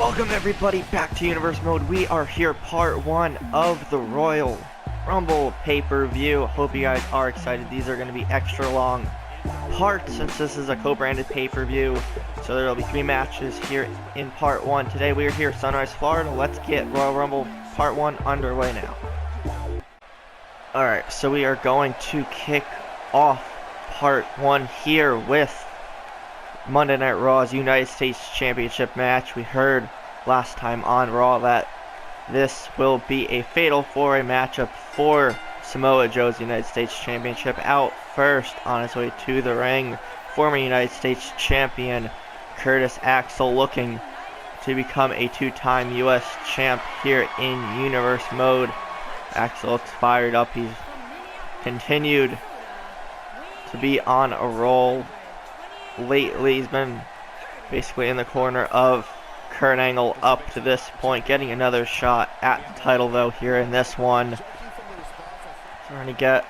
Welcome everybody back to Universe Mode. We are here, part 1 of the Royal Rumble pay-per-view. Hope you guys are excited. These are going to be extra long parts since this is a co-branded pay-per-view. So there will be 3 matches here in part 1. Today we are here, Sunrise, Florida. Let's get Royal Rumble part 1 underway now. Alright, so we are going to kick off part 1 here with Monday Night Raw's United States Championship match. We heard last time on Raw that this will be a fatal 4-way matchup for Samoa Joe's United States Championship. Out first on his way to the ring, former United States Champion Curtis Axel, looking to become a 2-time US champ here in Universe Mode. Axel looks fired up. He's continued to be on a roll lately. He's been basically in the corner of Kurt Angle up to this point, getting another shot at the title though here in this one. So we're going to get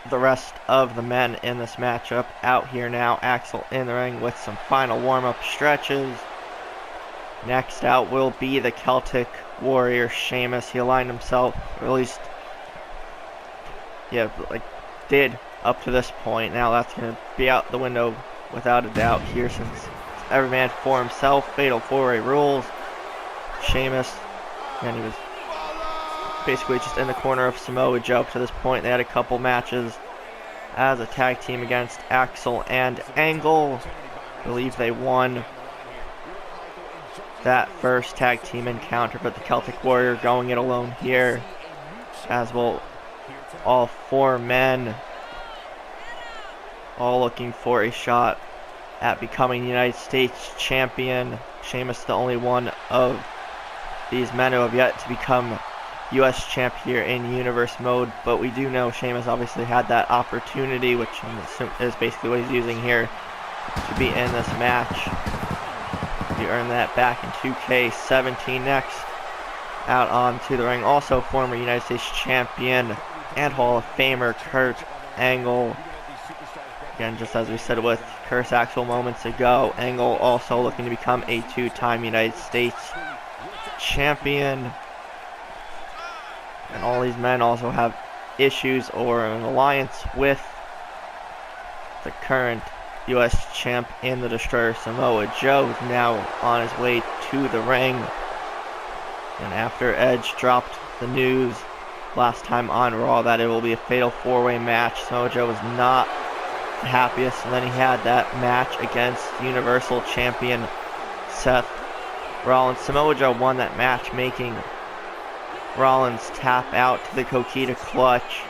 the rest of the men in this matchup out here now. Axel in the ring with some final warm-up stretches. Next out will be the Celtic Warrior Sheamus. He aligned himself, or at least did up to this point. Now that's going to be out the window without a doubt here, since every man for himself. Fatal 4-way rules. Sheamus, and he was basically just in the corner of Samoa Joe up to this point. They had a couple matches as a tag team against Axel and Angle. I believe they won that first tag team encounter, but the Celtic Warrior going it alone here, as will all 4 men, all looking for a shot at becoming the United States Champion. Sheamus, the only one of these men who have yet to become US Champ here in Universe Mode, but we do know Sheamus obviously had that opportunity, which is basically what he's using here to be in this match. He earned that back in 2K18. Next out onto the ring, also former United States Champion and Hall of Famer Kurt Angle. Again, just as we said with Curtis Axel moments ago, Angle also looking to become a 2-time United States Champion. And all these men also have issues or an alliance with the current US Champ in the Destroyer, Samoa Joe, who's now on his way to the ring. And after Edge dropped the news last time on Raw that it will be a fatal 4-way match, Samoa Joe was not the happiest, and then he had that match against Universal Champion Seth Rollins. Samoa Joe won that match, making Rollins tap out to the Coquina clutch,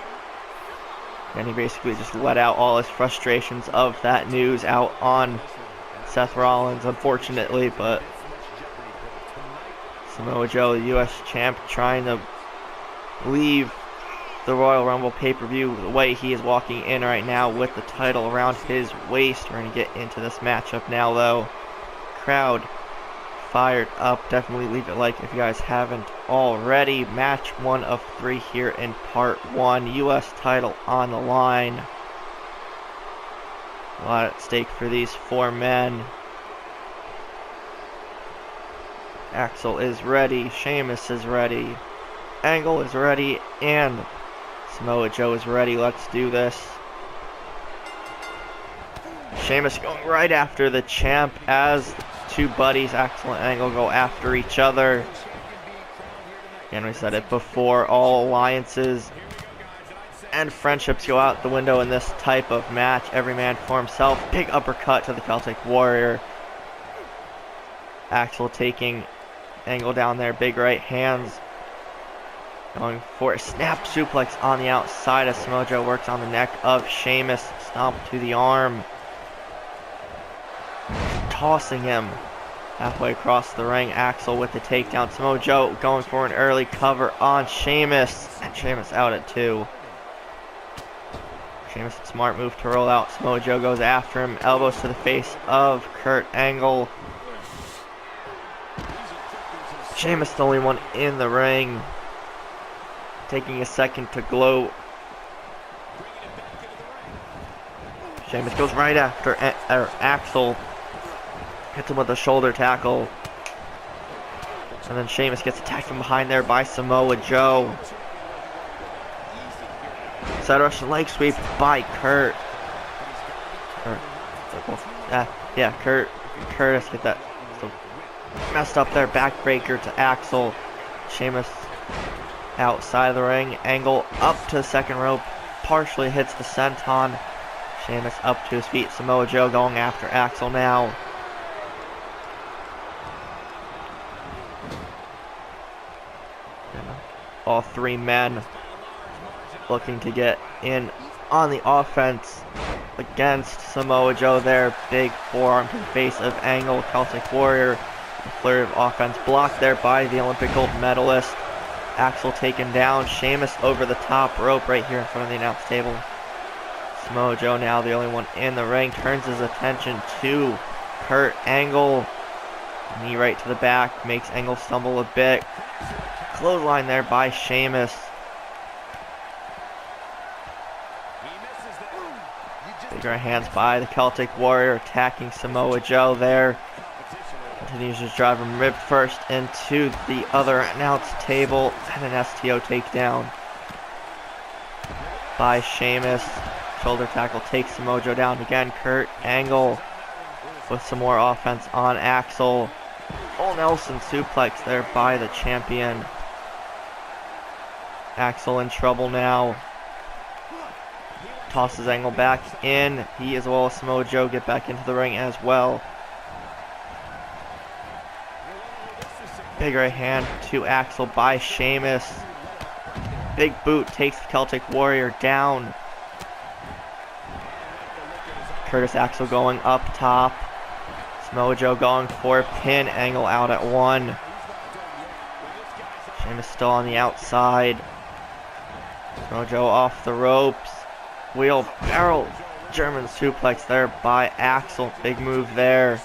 and he basically just let out all his frustrations of that news out on Seth Rollins, unfortunately. But Samoa Joe, the US Champ, trying to leave the Royal Rumble pay-per-view the way he is walking in right now with the title around his waist. We're going to get into this matchup now though. Crowd fired up. Definitely leave it like if you guys haven't already. Match 1 of 3 here in part 1. US title on the line. A lot at stake for these 4 men. Axel is ready. Sheamus is ready. Angle is ready. And Samoa Joe is ready. Let's do this. Sheamus going right after the champ as 2 buddies, Axel and Angle, go after each other. Again, we said it before, all alliances and friendships go out the window in this type of match. Every man for himself. Big uppercut to the Celtic Warrior. Axel taking Angle down there. Big right hands. Going for a snap suplex on the outside as Samoa Joe works on the neck of Sheamus. Stomp to the arm. Tossing him halfway across the ring. Axel with the takedown. Samoa Joe going for an early cover on Sheamus. And Sheamus out at 2. Sheamus, smart move to roll out. Samoa Joe goes after him. Elbows to the face of Kurt Angle. Sheamus the only one in the ring. Taking a second to gloat. Sheamus goes right after Axel. Hits him with a shoulder tackle. And then Sheamus gets attacked from behind there by Samoa Joe. Side Russian leg sweep by Kurt. Curtis get that so messed up there. Backbreaker to AXEL. Sheamus outside of the ring. Angle up to the second rope. Partially hits the senton. Sheamus up to his feet. Samoa Joe going after AXEL now. All three men looking to get in on the offense against Samoa Joe there. Big forearm to the face of Angle, Celtic Warrior. A flurry of offense blocked there by the Olympic gold medalist. AXEL taken down. Sheamus over the top rope right here in front of the announce table. Samoa Joe now the only one in the ring. Turns his attention to Kurt Angle. Knee right to the back. Makes Angle stumble a bit. Clothesline there by Sheamus. Bigger hands by the Celtic Warrior attacking Samoa Joe there. Continues to drive him rib first into the other announce table and an STO takedown by Sheamus. Shoulder tackle takes Samoa Joe down again. Kurt Angle with some more offense on AXEL. Full Nelson suplex there by the champion. AXEL in trouble now. Tosses Angle back in. He as well as Samoa Joe get back into the ring as well. Big right hand to AXEL by Sheamus. Big boot takes the Celtic Warrior down. Curtis AXEL going up top. Samoa Joe going for a pin. Angle out at one. Sheamus still on the outside. Samoa Joe off the ropes. Wheelbarrow German suplex there by AXEL. Big move there.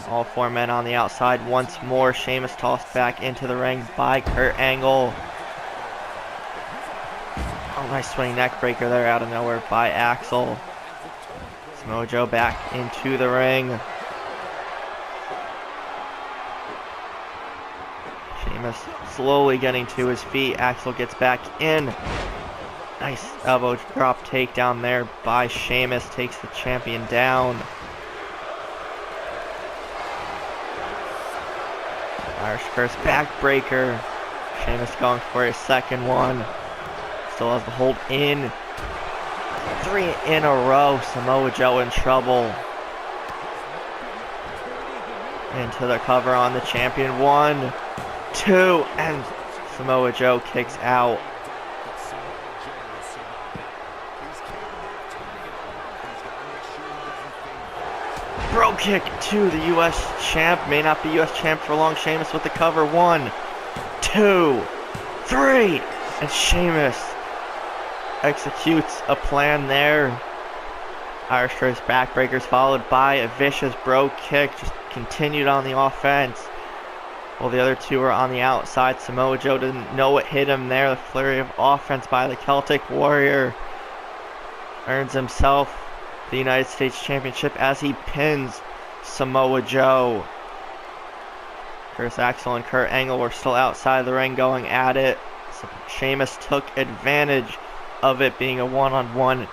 All four men on the outside once more. Sheamus tossed back into the ring by Kurt Angle. Oh, nice swinging neck breaker there out of nowhere by AXEL. Samoa Joe back into the ring. Sheamus slowly getting to his feet. AXEL gets back in. Nice elbow drop takedown there by Sheamus. Takes the champion down. Irish Curse backbreaker. Sheamus going for his second one. Still has the hold in. 3 in a row. Samoa Joe in trouble. Into the cover on the champion. 1, 2, and Samoa Joe kicks out. Bro kick to the U.S. champ. May not be U.S. champ for long. Sheamus with the cover. 1, 2, 3. And Sheamus executes a plan there. Irish Curse backbreakers followed by a vicious bro kick. Just continued on the offense. While the other two are on the outside. Samoa Joe didn't know what hit him there. The flurry of offense by the Celtic Warrior. Earns himself the United States Championship as he pins Samoa Joe. Curtis AXEL and Kurt Angle were still outside the ring going at it. Sheamus took advantage of it being a one-on-one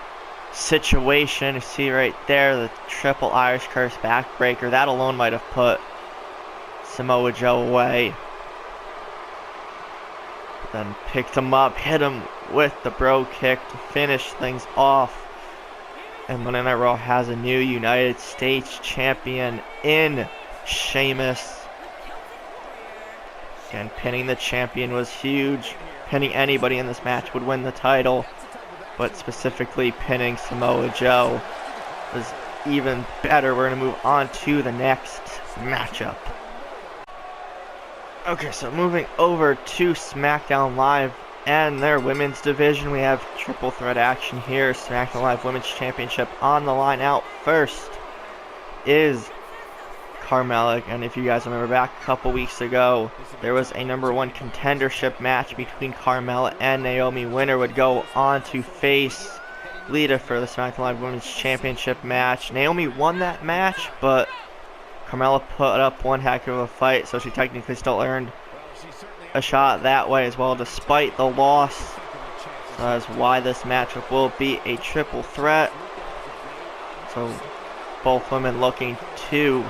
situation. You see right there the triple Irish Curse backbreaker. That alone might have put Samoa Joe away. Then picked him up, hit him with the bro kick to finish things off. And Monday Night Raw has a new United States champion in Sheamus. Again, pinning the champion was huge. Pinning anybody in this match would win the title. But specifically pinning Samoa Joe was even better. We're going to move on to the next matchup. Okay, so moving over to SmackDown Live and their women's division, we have triple threat action here. SmackDown Live Women's Championship on the line. Out first is CARMELLA, and if you guys remember back a couple weeks ago, there was a #1 contendership match between CARMELLA and Naomi. Winner would go on to face LITA for the SmackDown Live Women's Championship match. Naomi won that match, but Carmella put up one heck of a fight, so she technically still earned a shot that way as well, despite the loss. So that's why this matchup will be a triple threat. So both women looking to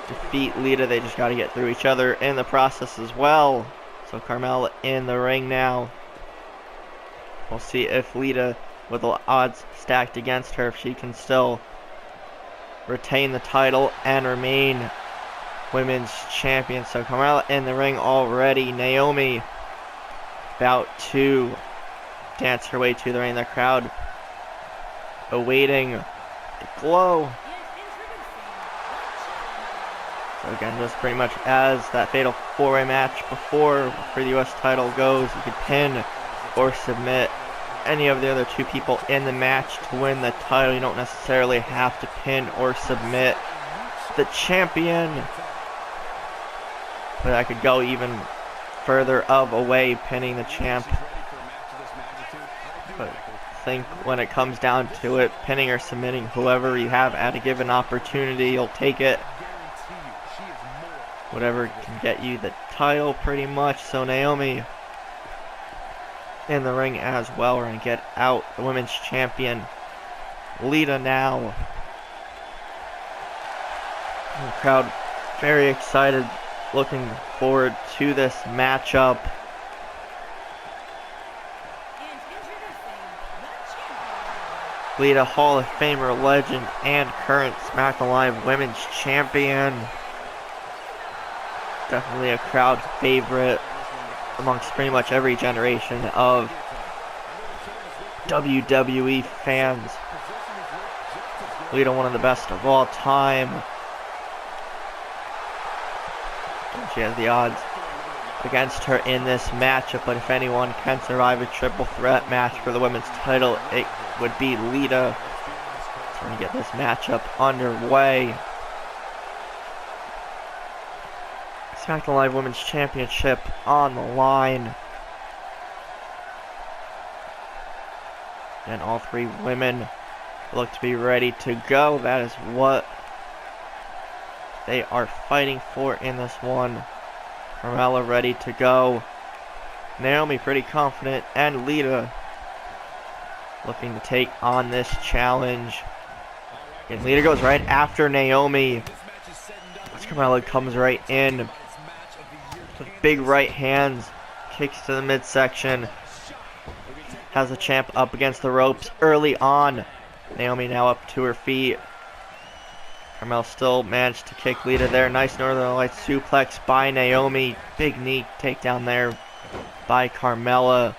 defeat Lita. They just got to get through each other in the process as well. So Carmella in the ring now. We'll see if Lita, with the odds stacked against her, if she can still retain the title and remain women's champion. So Carmella in the ring already. Naomi about to dance her way to the ring. The crowd awaiting the glow. So again, just pretty much as that fatal 4-way match before for the US title goes, you could pin or submit any of the other two people in the match to win the title. You don't necessarily have to pin or submit the champion, but I could go even further of a way pinning the champ. But I think when it comes down to it, pinning or submitting whoever you have at a given opportunity, you'll take it. Whatever can get you the title pretty much. So Naomi in the ring as well. We're going to get out the women's champion, Lita, now. The crowd very excited, looking forward to this matchup. Lita, Hall of Famer, legend, and current SmackDown Live Women's Champion. Definitely a crowd favorite amongst pretty much every generation of WWE fans. Lita, one of the best of all time. And she has the odds against her in this matchup, but if anyone can survive a triple threat match for the women's title, it would be Lita. So we're going to get this matchup underway. SmackDown Live Women's Championship on the line. And all three women look to be ready to go. That is what they are fighting for in this one. Carmella ready to go. Naomi pretty confident. And Lita looking to take on this challenge. And Lita goes right after Naomi. Carmella comes right in. With big right hands. Kicks to the midsection. Has the champ up against the ropes early on. Naomi now up to her feet. Carmella still managed to kick Lita there. Nice Northern Lights suplex by Naomi. Big knee takedown there by Carmella.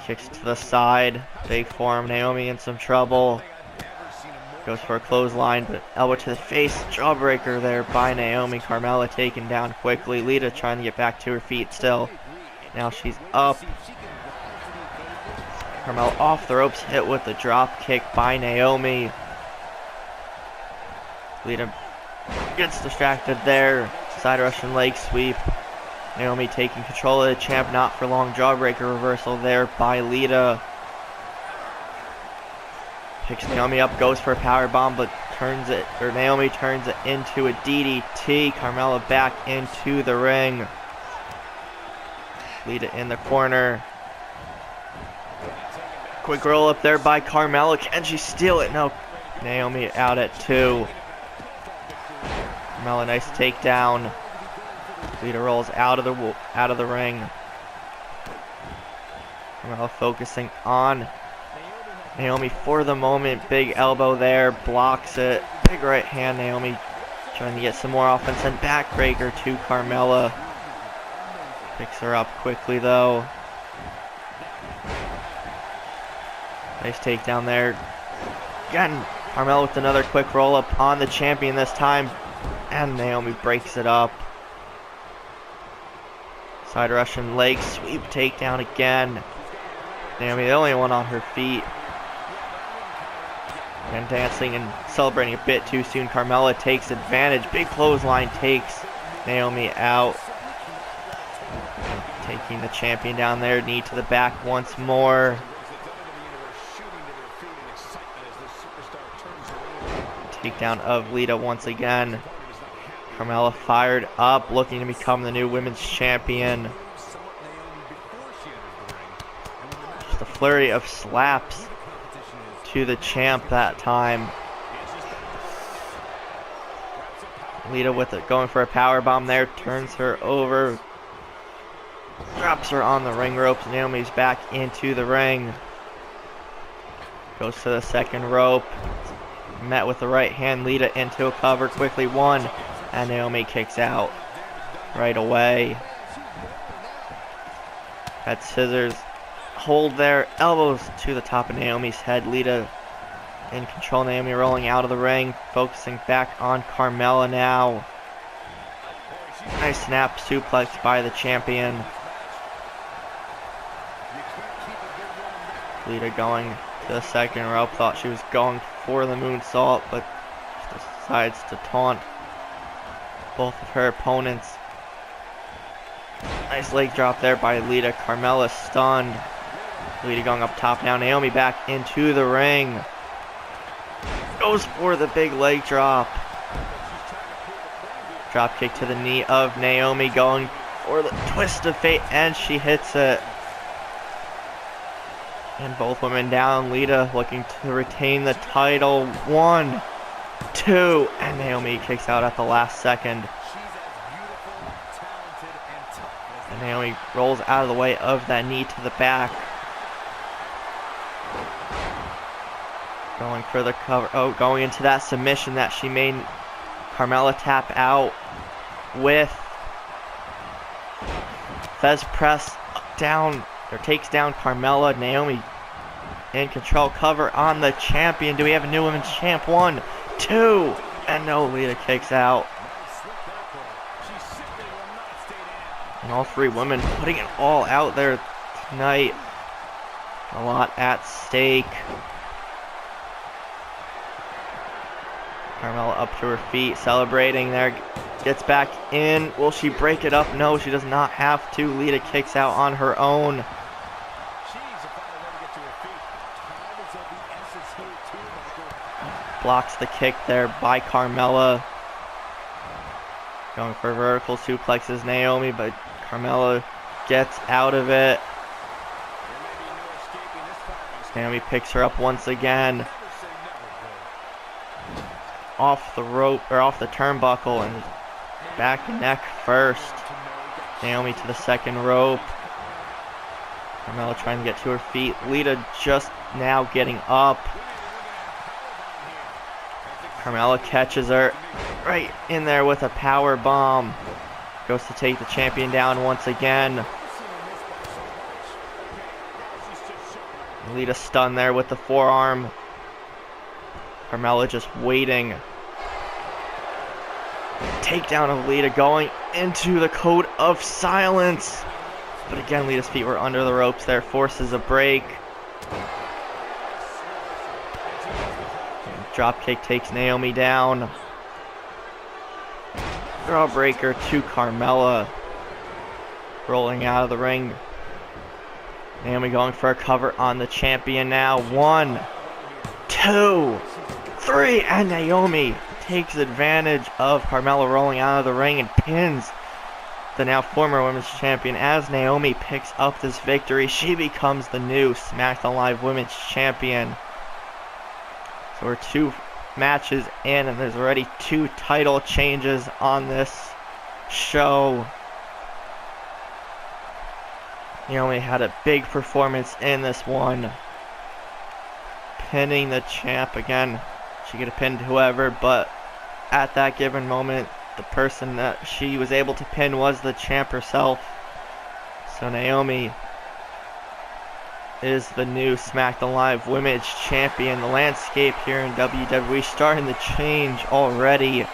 Kicks to the side. Big form. Naomi in some trouble. Goes for a clothesline, but elbow to the face. Jawbreaker there by Naomi. Carmella taken down quickly. Lita trying to get back to her feet still. Now she's up. Carmella off the ropes, hit with the drop kick by Naomi. Lita gets distracted there. Side Russian leg sweep. Naomi taking control of the champ. Not for long. Jawbreaker reversal there by Lita. Picks Naomi up, goes for a power bomb, but Naomi turns it into a DDT. Carmella back into the ring. Lita in the corner. Quick roll up there by Carmella. Can she steal it? No. Naomi out at 2. Carmella, nice takedown. Lita rolls out of the ring. Carmella focusing on Naomi for the moment. Big elbow there, blocks it. Big right hand. Naomi trying to get some more offense, and backbreaker to Carmella. Picks her up quickly though. Nice takedown there. Again, Carmella with another quick roll up on the champion this time, and Naomi breaks it up. Side Russian leg sweep takedown again. Naomi the only one on her feet. And dancing and celebrating a bit too soon. Carmella takes advantage. Big clothesline takes Naomi out. Taking the champion down there. Knee to the back once more. Takedown of Lita once again. Carmella fired up, looking to become the new women's champion. Just a flurry of slaps to the champ that time. Lita with it, going for a power bomb there, turns her over, drops her on the ring ropes. Naomi's back into the ring. Goes to the second rope. Met with the right hand. Lita into a cover, quickly one, and Naomi kicks out right away. Had scissors. Hold there, elbows to the top of Naomi's head. Lita in control. Naomi rolling out of the ring, focusing back on Carmella now. Nice snap suplex by the champion. Lita going to the second rope. Thought she was going for the moonsault, but decides to taunt both of her opponents. Nice leg drop there by Lita. Carmella stunned. Lita going up top now. Naomi back into the ring. Goes for the big leg drop. Drop kick to the knee of Naomi, going for the twist of fate, and she hits it. And both women down. Lita looking to retain the title. 1, 2, and Naomi kicks out at the last second. And Naomi rolls out of the way of that knee to the back. Going for the cover. Oh, going into that submission that she made Carmella tap out with. Fez press down, or takes down Carmella. Naomi in control. Cover on the champion. Do we have a new women's champ? 1, 2, and no, Lita kicks out. And all three women putting it all out there tonight. A lot at stake. Carmella up to her feet, celebrating there. Gets back in. Will she break it up? No, she does not have to. Lita kicks out on her own. Blocks the kick there by Carmella. Going for vertical suplexes Naomi, but Carmella gets out of it. Naomi picks her up once again. Off the rope, or off the turnbuckle, and back neck first. Naomi to the second rope. Carmella trying to get to her feet. Lita just now getting up. Carmella catches her right in there with a power bomb. Goes to take the champion down once again. Lita stunned there with the forearm. Carmella just waiting. Takedown of Lita, going into the code of silence. But again, Lita's feet were under the ropes there. Forces a break. Dropkick takes Naomi down. Jawbreaker to Carmella. Rolling out of the ring. Naomi going for a cover on the champion now. 1, 2, 3, and Naomi takes advantage of Carmella rolling out of the ring and pins the now former women's champion. As Naomi picks up this victory, she becomes the new SmackDown Live Women's Champion. So we're 2 matches in, and there's already 2 title changes on this show. Naomi had a big performance in this one, pinning the champ. Again, she could have pinned whoever, but at that given moment, the person that she was able to pin was the champ herself. So Naomi is the new SmackDown Live Women's Champion. The landscape here in WWE starting to change already.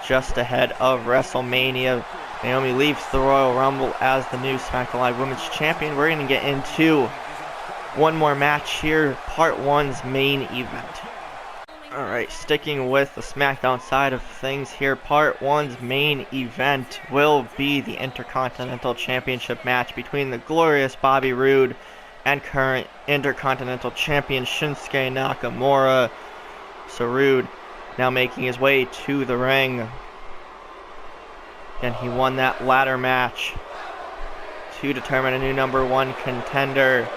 Just ahead of WrestleMania, Naomi leaves the Royal Rumble as the new SmackDown Live Women's Champion. We're going to get into one more match here, Part 1's main event. Alright, sticking with the SmackDown side of things here, Part 1's main event will be the Intercontinental Championship match between the glorious Bobby Roode and current Intercontinental Champion Shinsuke Nakamura. So Rude now making his way to the ring. And he won that ladder match to determine a new #1 contender.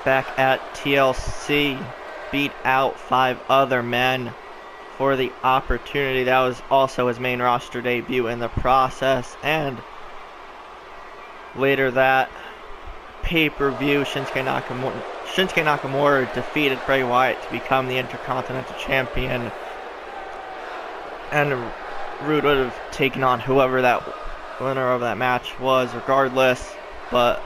Back at TLC, beat out 5 other men for the opportunity. That was also his main roster debut in the process. And later that pay-per-view, Shinsuke Nakamura defeated Bray Wyatt to become the Intercontinental Champion. And Rude would have taken on whoever that winner of that match was regardless, but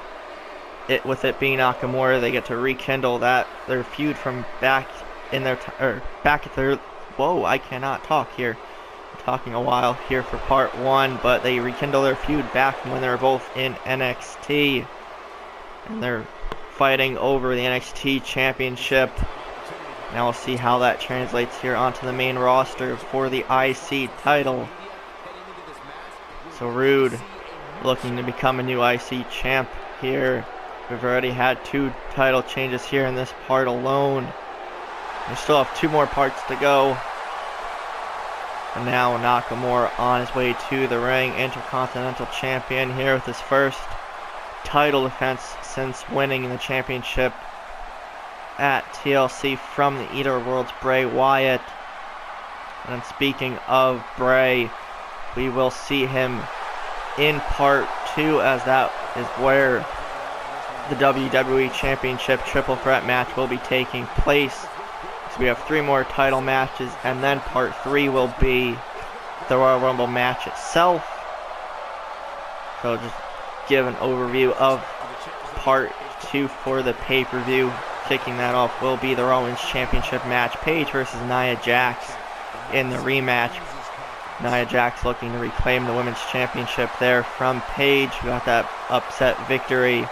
with it being Nakamura, they get to rekindle their feud from back at their whoa, I cannot talk here. I'm talking a while here for part 1, but they rekindle their feud back from when they were both in NXT, and they're fighting over the NXT Championship. Now we'll see how that translates here onto the main roster for the IC title. So Rude looking to become a new IC champ here. We've already had 2 title changes here in this part alone. We still have 2 more parts to go. And now Nakamura on his way to the ring, Intercontinental Champion here with his first title defense since winning the championship at TLC from the Eater of Worlds, Bray Wyatt. And speaking of Bray, we will see him in part 2, as that is where the WWE Championship Triple Threat match will be taking place. So we have 3 more title matches, and then part 3 will be the Royal Rumble match itself. So just give an overview of part 2 for the pay-per-view. Kicking that off will be the Women's Championship match, Paige versus Nia Jax in the rematch. Nia Jax looking to reclaim the Women's Championship there from Paige, who got that upset victory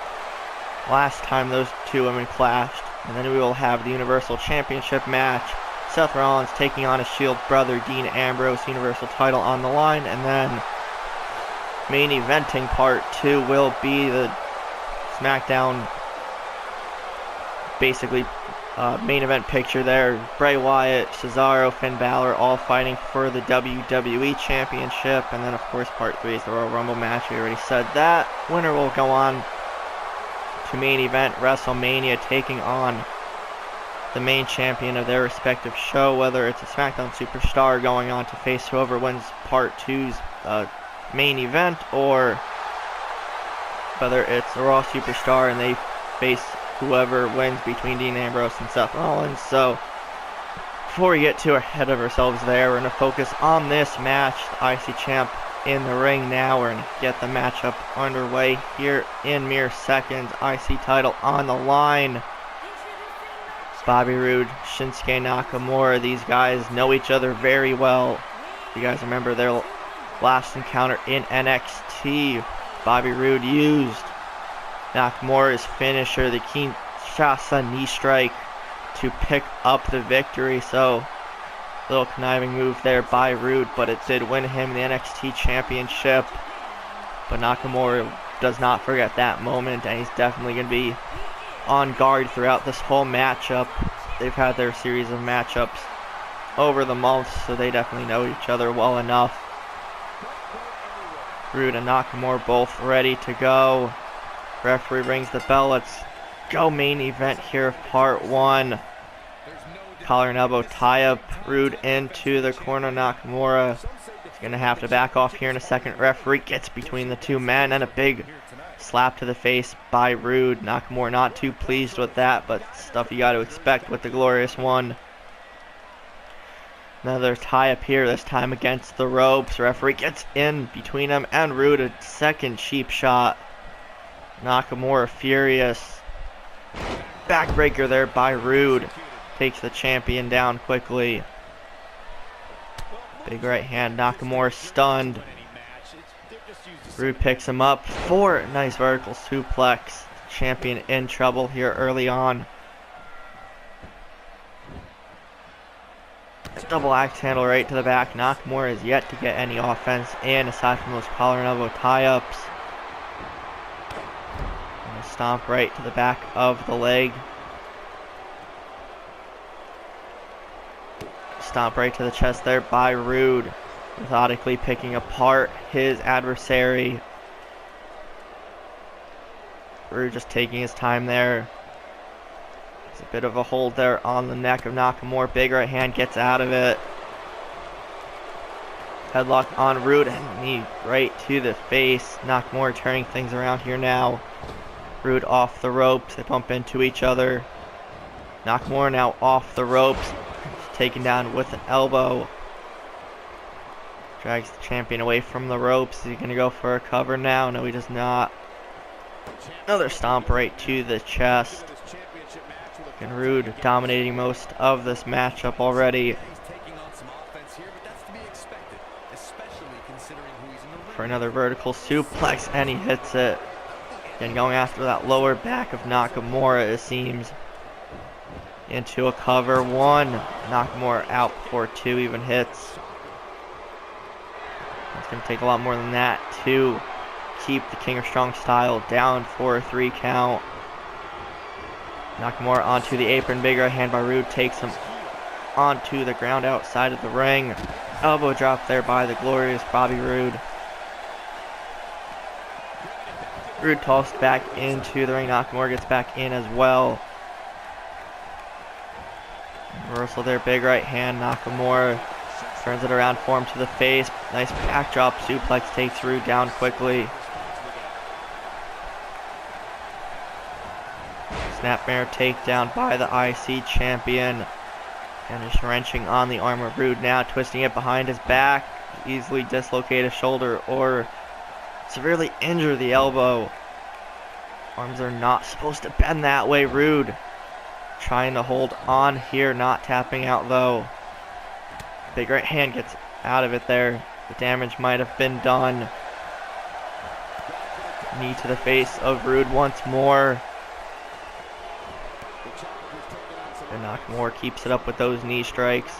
last time those 2 women clashed. And then we will have the Universal Championship match, Seth Rollins taking on his Shield brother Dean Ambrose, Universal title on the line. And then main eventing part 2 will be the SmackDown basically main event picture there. Bray Wyatt, Cesaro, Finn Balor all fighting for the WWE Championship. And then of course part 3 is the Royal Rumble match. We already said that. Winner will go on to main event Wrestlemania, taking on the main champion of their respective show, whether it's a SmackDown Superstar going on to face whoever wins part 2's main event, or whether it's a Raw Superstar and they face whoever wins between Dean Ambrose and Seth Rollins. So before we get too ahead of ourselves there, we're going to focus on this match. The IC champ in the ring now. We're going to get the matchup underway here in mere seconds. IC title on the line. Bobby Roode, Shinsuke Nakamura. These guys know each other very well. If you guys remember their last encounter in NXT, Bobby Roode used Nakamura's finisher, the Kinshasa knee strike, to pick up the victory. So little conniving move there by Roode, but it did win him the NXT Championship. But Nakamura does not forget that moment, and he's definitely going to be on guard throughout this whole matchup. They've had their series of matchups over the months, so they definitely know each other well enough. Roode and Nakamura both ready to go. Referee rings the bell. Let's go main event here of part 1. Collar and elbow tie-up. Roode into the corner. Nakamura is going to have to back off here in a second. Referee gets between the 2 men, and a big slap to the face by Roode. Nakamura not too pleased with that, but stuff you got to expect with the Glorious One. Another tie-up here, this time against the ropes. Referee gets in between them and Roode. A second cheap shot. Nakamura furious. Backbreaker there by Roode. Takes the champion down quickly. Big right hand. Nakamura stunned. Roode picks him up for a nice vertical suplex. Champion in trouble here early on. Double axe handle right to the back. Nakamura is yet to get any offense in aside from those collar and elbow tie-ups. stomp right to the back of the leg. Stomp right to the chest there by Rude, methodically picking apart his adversary. Rude just taking his time there. There's a bit of a hold there on the neck of Nakamura. Big right hand, gets out of it. Headlock on Rude and knee right to the face. Nakamura turning things around here now. Rude off the ropes. They bump into each other. Nakamura now off the ropes. Taken down with an elbow. Drags the champion away from the ropes. Is he going to go for a cover now? No, he does not. Another stomp right to the chest. And Rude dominating most of this matchup already. For another vertical suplex, and he hits it. And going after that lower back of Nakamura, it seems. Into a cover. One. Nakamura out before two even hits. It's going to take a lot more than that to keep the King of Strong Style down for a 3 count. Nakamura onto the apron. Big right hand by Rude takes him onto the ground outside of the ring. Elbow drop there by the glorious Bobby Roode. Rude tossed back into the ring. Nakamura gets back in as well. Reversal there, big right hand. Nakamura turns it around for him to the face. Nice backdrop suplex, takes Rude down quickly. Snapmare takedown by the IC champion. And just wrenching on the arm of Rude now, twisting it behind his back. Easily dislocate his shoulder or severely injure the elbow. Arms are not supposed to bend that way. Rude trying to hold on here, not tapping out though. Big right hand gets out of it there. The damage might have been done. Knee to the face of Rude once more. And Nakamura keeps it up with those knee strikes.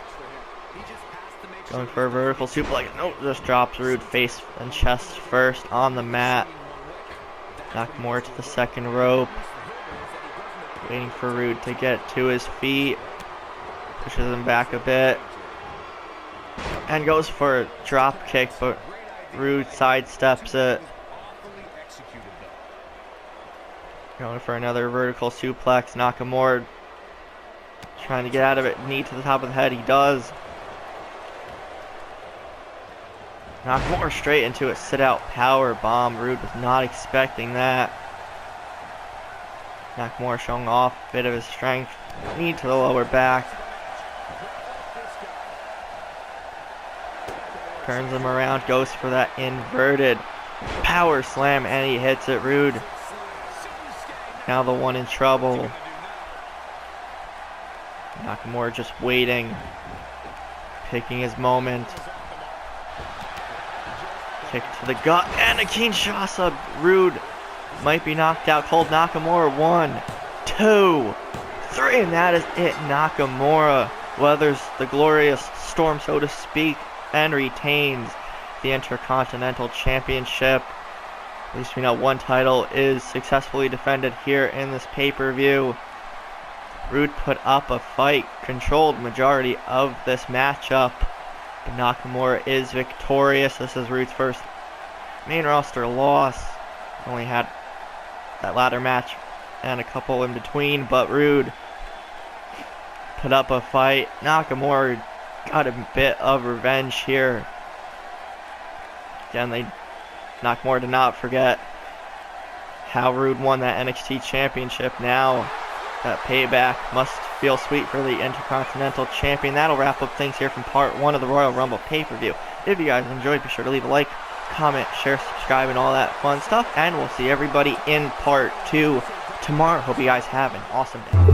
Going for a vertical suplex. Nope, just drops Rude face and chest first on the mat. Nakamura to the second rope. Waiting for Rude to get to his feet. Pushes him back a bit. And goes for a drop kick, but Rude sidesteps it. Going for another vertical suplex. Nakamura trying to get out of it. Knee to the top of the head. He does. Nakamura straight into a sit-out power bomb. Rude was not expecting that. Nakamura showing off a bit of his strength. Knee to the lower back. Turns him around. Goes for that inverted power slam. And he hits it. Rude now the one in trouble. Nakamura just waiting. Picking his moment. Kick to the gut and a Kinshasa. Rude might be knocked out cold. Nakamura 1, 2, 3, and that is it. Nakamura weathers the glorious storm, so to speak, and retains the Intercontinental Championship. At least we know one title is successfully defended here in this pay-per-view. Rude put up a fight, controlled majority of this matchup. But Nakamura is victorious. This is Rude's first main roster loss. Only had that ladder match and a couple in between, but Rude put up a fight. Nakamura got a bit of revenge here. Again, Nakamura did not forget how Rude won that NXT Championship. Now that payback must feel sweet for the Intercontinental Champion. That'll wrap up things here from part 1 of the Royal Rumble pay-per-view. If you guys enjoyed, be sure to leave a like, comment, share, subscribe, and all that fun stuff. And we'll see everybody in part 2 tomorrow. Hope you guys have an awesome day.